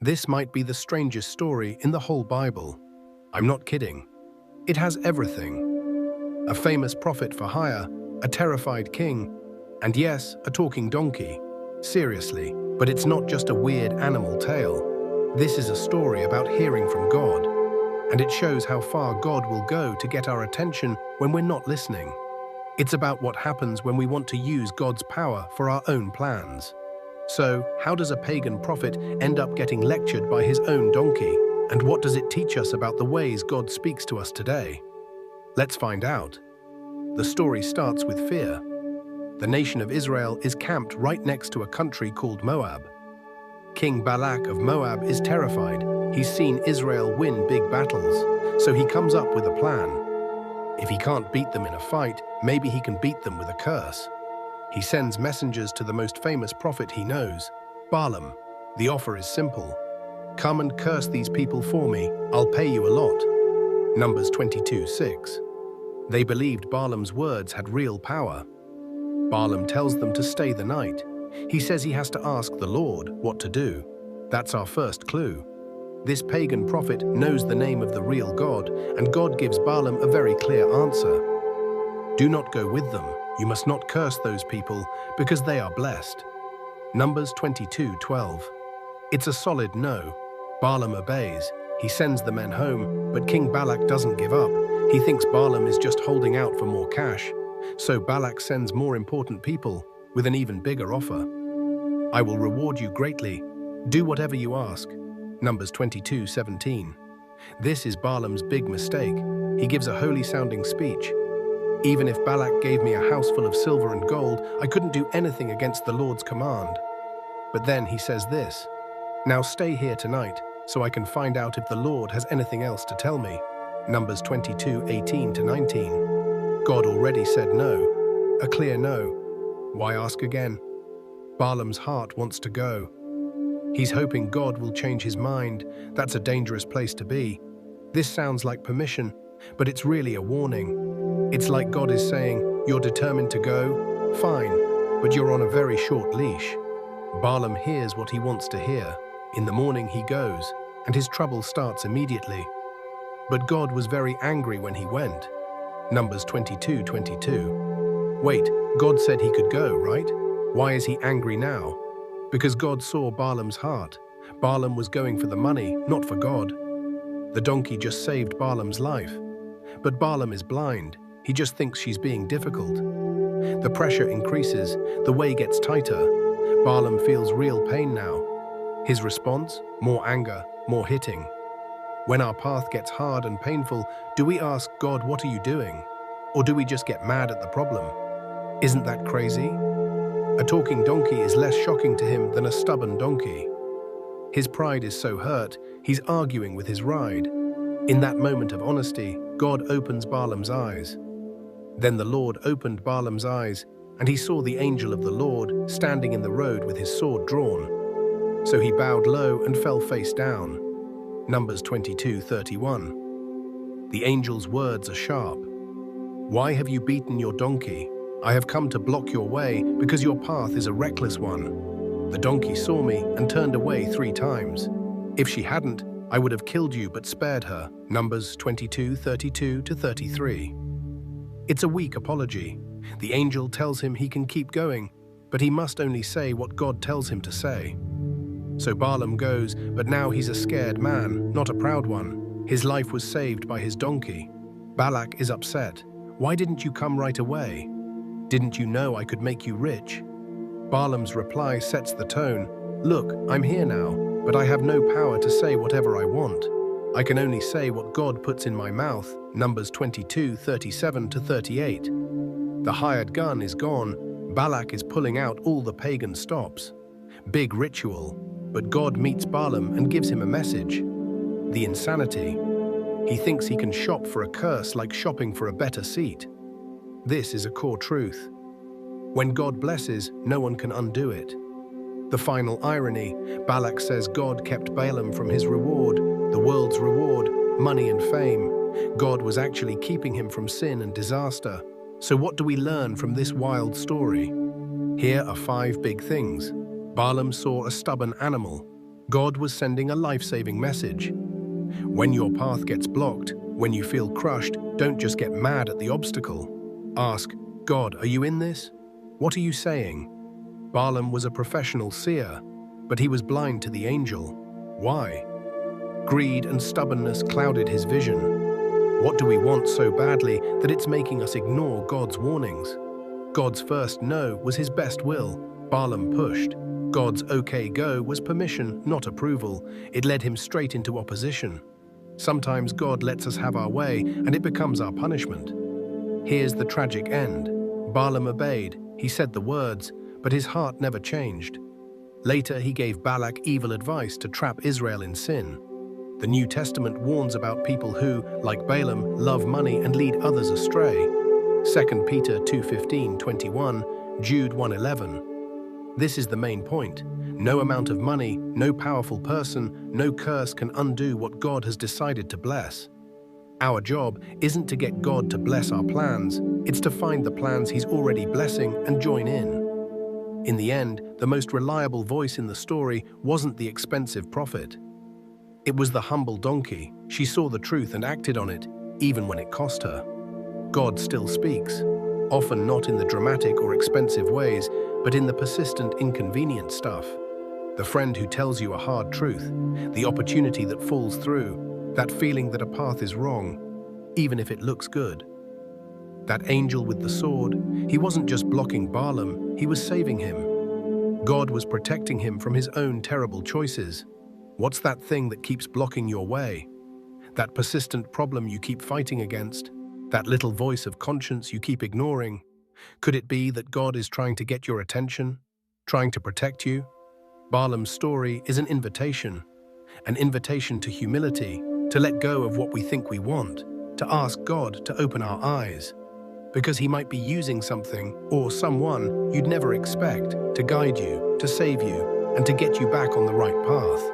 This might be the strangest story in the whole Bible. I'm not kidding. It has everything. A famous prophet for hire, a terrified king, and yes, a talking donkey. Seriously, but it's not just a weird animal tale. This is a story about hearing from God, and it shows how far God will go to get our attention when we're not listening. It's about what happens when we want to use God's power for our own plans. So, how does a pagan prophet end up getting lectured by his own donkey? And what does it teach us about the ways God speaks to us today? Let's find out. The story starts with fear. The nation of Israel is camped right next to a country called Moab. King Balak of Moab is terrified. He's seen Israel win big battles, so he comes up with a plan. If he can't beat them in a fight, maybe he can beat them with a curse. He sends messengers to the most famous prophet he knows, Balaam. The offer is simple. Come and curse these people for me, I'll pay you a lot. Numbers 22:6. They believed Balaam's words had real power. Balaam tells them to stay the night. He says he has to ask the Lord what to do. That's our first clue. This pagan prophet knows the name of the real God, and God gives Balaam a very clear answer. Do not go with them. You must not curse those people, because they are blessed. Numbers 22:12. It's a solid no. Balaam obeys. He sends the men home, but King Balak doesn't give up. He thinks Balaam is just holding out for more cash. So Balak sends more important people, with an even bigger offer. I will reward you greatly. Do whatever you ask. Numbers 22:17. This is Balaam's big mistake. He gives a holy-sounding speech. Even if Balak gave me a house full of silver and gold, I couldn't do anything against the Lord's command. But then he says this, now stay here tonight, so I can find out if the Lord has anything else to tell me. Numbers 22:18-19. God already said no, a clear no. Why ask again? Balaam's heart wants to go. He's hoping God will change his mind. That's a dangerous place to be. This sounds like permission, but it's really a warning. It's like God is saying, you're determined to go? Fine, but you're on a very short leash. Balaam hears what he wants to hear. In the morning he goes, and his trouble starts immediately. But God was very angry when he went. Numbers 22:22. Wait, God said he could go, right? Why is he angry now? Because God saw Balaam's heart. Balaam was going for the money, not for God. The donkey just saved Balaam's life. But Balaam is blind. He just thinks she's being difficult. The pressure increases, the way gets tighter. Balaam feels real pain now. His response? More anger, more hitting. When our path gets hard and painful, do we ask God, what are you doing? Or do we just get mad at the problem? Isn't that crazy? A talking donkey is less shocking to him than a stubborn donkey. His pride is so hurt, he's arguing with his ride. In that moment of honesty, God opens Balaam's eyes. Then the Lord opened Balaam's eyes, and he saw the angel of the Lord standing in the road with his sword drawn. So he bowed low and fell face down. Numbers 22:31. The angel's words are sharp. Why have you beaten your donkey? I have come to block your way because your path is a reckless one. The donkey saw me and turned away 3 times. If she hadn't, I would have killed you but spared her. Numbers 22:32-33. It's a weak apology. The angel tells him he can keep going, but he must only say what God tells him to say. So Balaam goes, but now he's a scared man, not a proud one. His life was saved by his donkey. Balak is upset. Why didn't you come right away? Didn't you know I could make you rich? Balaam's reply sets the tone. Look, I'm here now, but I have no power to say whatever I want. I can only say what God puts in my mouth. Numbers 22:37-38. The hired gun is gone. Balak is pulling out all the pagan stops. Big ritual. But God meets Balaam and gives him a message. The insanity. He thinks he can shop for a curse like shopping for a better seat. This is a core truth. When God blesses, no one can undo it. The final irony, Balak says God kept Balaam from his reward, the world's reward, money and fame. God was actually keeping him from sin and disaster. So what do we learn from this wild story? Here are 5 big things. Balaam saw a stubborn animal. God was sending a life-saving message. When your path gets blocked, when you feel crushed, don't just get mad at the obstacle. Ask, God, are you in this? What are you saying? Balaam was a professional seer, but he was blind to the angel. Why? Greed and stubbornness clouded his vision. What do we want so badly that it's making us ignore God's warnings? God's first no was his best will. Balaam pushed. God's okay go was permission, not approval. It led him straight into opposition. Sometimes God lets us have our way, and it becomes our punishment. Here's the tragic end. Balaam obeyed. He said the words, but his heart never changed. Later, he gave Balak evil advice to trap Israel in sin. The New Testament warns about people who, like Balaam, love money and lead others astray. 2 Peter 2:15-21, Jude 1:11. This is the main point. No amount of money, no powerful person, no curse can undo what God has decided to bless. Our job isn't to get God to bless our plans, it's to find the plans He's already blessing and join in. In the end, the most reliable voice in the story wasn't the expensive prophet. It was the humble donkey. She saw the truth and acted on it, even when it cost her. God still speaks, often not in the dramatic or expensive ways, but in the persistent, inconvenient stuff. The friend who tells you a hard truth, the opportunity that falls through, that feeling that a path is wrong, even if it looks good. That angel with the sword, he wasn't just blocking Balaam, he was saving him. God was protecting him from his own terrible choices. What's that thing that keeps blocking your way? That persistent problem you keep fighting against? That little voice of conscience you keep ignoring? Could it be that God is trying to get your attention, trying to protect you? Balaam's story is an invitation to humility, to let go of what we think we want, to ask God to open our eyes, because He might be using something or someone you'd never expect to guide you, to save you, and to get you back on the right path.